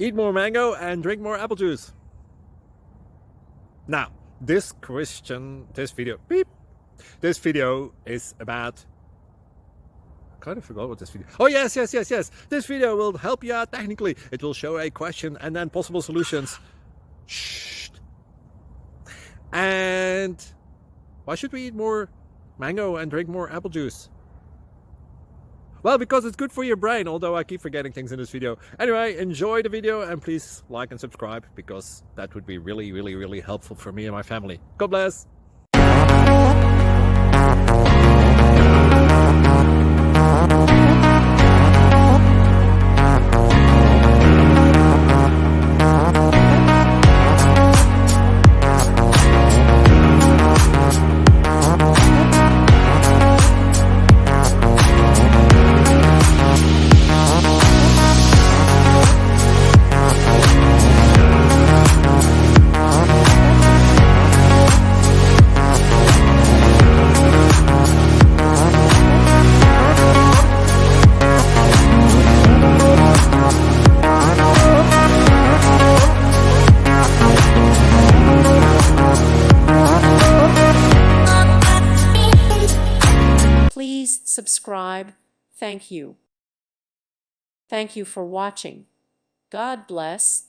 Eat more mango and drink more apple juice. Now, this video is about, I kind of forgot what this video. Oh, yes. This video will help you out technically. It will show a question and then possible solutions. Shh. And why should we eat more mango and drink more apple juice? Well, because it's good for your brain, although I keep forgetting things in this video. Anyway, enjoy the video and please like and subscribe, because that would be really helpful for me and my family. God bless. Please subscribe. Thank you. Thank you for watching. God bless.